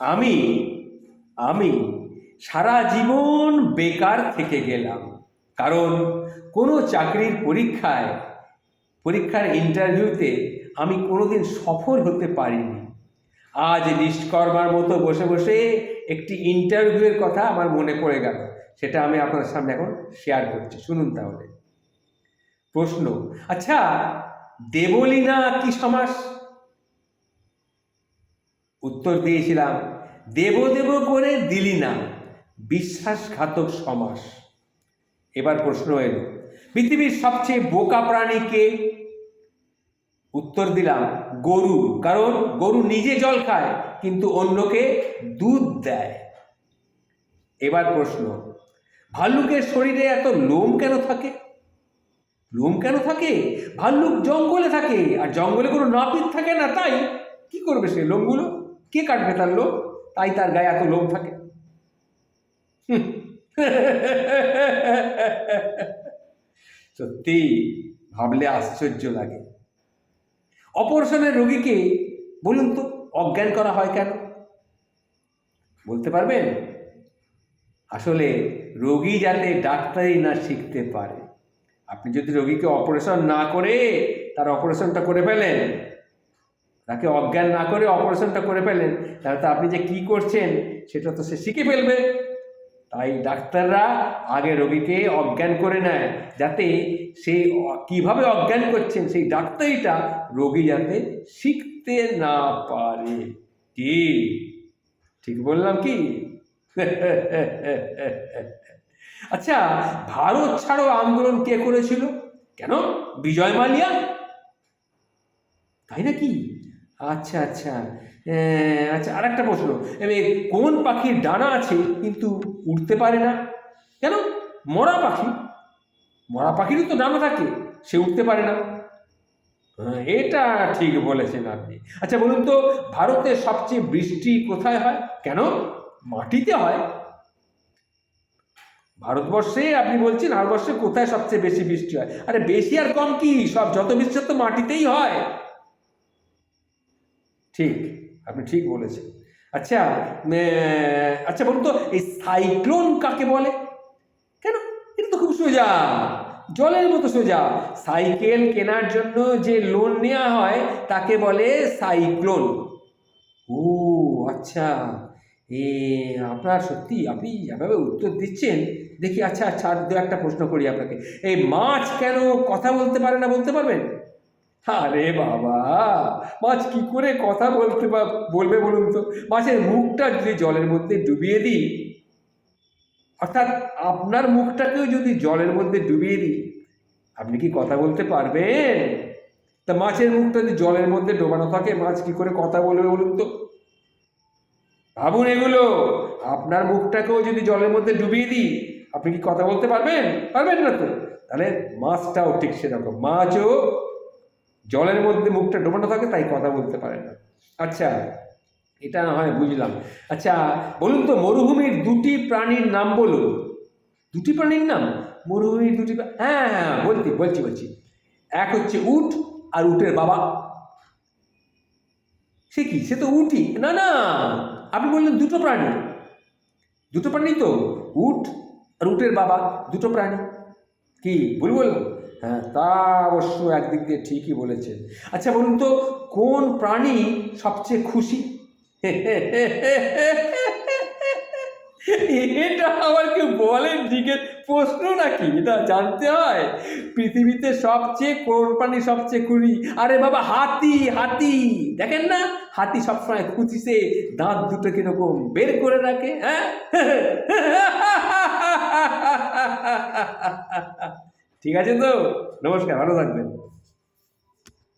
আমি আমি সারা জীবন বেকার থেকে গেলাম, কারণ কোনো চাকরির পরীক্ষার ইন্টারভিউতে আমি কোনোদিন সফল হতে পারিনি। আজ নিষ্কর্মার মতো বসে বসে একটি ইন্টারভিউয়ের কথা আমার মনে পড়ে গেল, সেটা আমি আপনার সামনে এখন শেয়ার করছি, শুনুন তাহলে। প্রশ্ন, আচ্ছা, দেবলীনা কি সমাস? উত্তর দিয়েছিলাম, দেব দেব করে দিলি না, বিশ্বাসঘাতক সমাস। এবার প্রশ্ন এলো, পৃথিবীর সবচেয়ে বোকা প্রাণী কে? উত্তর দিলাম, গরু, কারণ গরু নিজে জল খায় কিন্তু অন্যকে দুধ দেয়। এবার প্রশ্ন, ভাল্লুকের শরীরে এত লোম কেন থাকে? লোম কেন থাকে? ভাল্লুক জঙ্গলে থাকে, আর জঙ্গলে কোনো নাপিত থাকে না, তাই কি করবে সে লোমগুলো? কে কাটবে তার লোম? তাই তার গায়ে এত লোম থাকে। সত্যি ভাবলে আশ্চর্য লাগে। অপারেশনের রোগীকে বলুন তো অজ্ঞান করা হয় কেন? বলতে পারবেন? আসলে রোগী যাতে ডাক্তারি না শিখতে পারে। আপনি যদি রোগীকে অপারেশন না করে তার অপারেশনটা করে ফেলেন, তাকে অজ্ঞান না করে অপারেশনটা করে ফেলেন, তাহলে তো আপনি যে কি করছেন সেটা তো সে শিখে ফেলবে। তাই ডাক্তাররা আগে রোগীকে অজ্ঞান করে নেয়, যাতে সে কিভাবে অজ্ঞান করছেন সেই ডাক্তারিটা রোগী যাতে শিখতে না পারে। কি ঠিক বললাম কি? আচ্ছা, ভারত ছাড়ো আন্দোলন কে করেছিল? কেন? বিজয় মালিয়া, তাই নাকি? আচ্ছা আচ্ছা। আচ্ছা, আর একটা প্রশ্ন, কোন পাখির ডানা আছে কিন্তু উড়তে পারে না? কেন? মরা পাখি। মরা পাখিরও তো ডানা থাকে, সে উঠতে পারে না। এটা ঠিক বলেছেন আপনি। আচ্ছা বলুন তো, ভারতের সবচেয়ে বৃষ্টি কোথায় হয়? কেন? মাটিতে হয়। ভারতবর্ষে আপনি বলছেন ভারতবর্ষে কোথায় সবচেয়ে বেশি বৃষ্টি হয়? আরে বেশি আর কম কি, সব যত বৃষ্টি তো মাটিতেই হয়। ঠিক, আপনি ঠিক বলেছেন। আচ্ছা, আচ্ছা বলুন তো, এই সাইক্লোন কাকে বলে? কেন? এটা তো খুব সোজা, জলের মতো সোজা। সাইকেল কেনার জন্য যে লোন নেওয়া হয় তাকে বলে সাইক্লোন। ও আচ্ছা, এ আপনার সত্যি আপনি এভাবে উত্তর দিচ্ছেন দেখি। আচ্ছা আচ্ছা, আর দু একটা প্রশ্ন করি আপনাকে। এই মাছ কেন কথা বলতে পারে না, বলতে পারবেন? আরে বাবা, মাছ কি করে কথা বলবে বলুন তো? মাছের মুখটা যদি জলের মধ্যে ডুবিয়ে দিই, অর্থাৎ আপনার মুখটাকেও যদি জলের মধ্যে ডুবিয়ে দিই, আপনি কি কথা বলতে পারবেন? তা মাছের মুখটা যদি জলের মধ্যে ডোবানো থাকে, মাছ কি করে কথা বলবে বলুন তো? ভাবুন এগুলো। আপনার মুখটাকেও যদি জলের মধ্যে ডুবিয়ে দিই, আপনি কি কথা বলতে পারবেন? পারবেন না তো। তাহলে মাছটাও ঠিক সেরকম, মাছও জলের মধ্যে মুখটা ডোবানো থাকে, তাই কথা বলতে পারে না। আচ্ছা, এটা না হয় বুঝলাম। আচ্ছা বলুন তো, মরুভূমির দুটি প্রাণীর নাম বলুন। দুটি প্রাণীর নাম? মরুভূমির দুটি হ্যাঁ হ্যাঁ, বলছি। এক হচ্ছে উট, আর উটের বাবা। সে কি, সে তো উটই। না না, আপনি বললেন দুটো প্রাণী। দুটো প্রাণী তো, উট আর উটের বাবা, দুটো প্রাণী। কি ভুল বললাম? হ্যাঁ, তা অবশ্য একদিক দিয়ে ঠিকই বলেছেন। আচ্ছা বলুন তো, কোন প্রাণী সবচেয়ে খুশি? এটা আবার কেউ বলেন জিজ্ঞেস প্রশ্ন নাকি? এটা জানতে হয়। পৃথিবীতে সবচেয়ে কোন প্রাণী সবচেয়ে খুশি? আরে বাবা, হাতি। হাতি দেখেন না, হাতি সবসময় খুশিতে দাঁত দুটো কিরকম বের করে রাখে। হ্যাঁ, ঠিক আছে তো। নমস্কার, ভালো থাকবেন।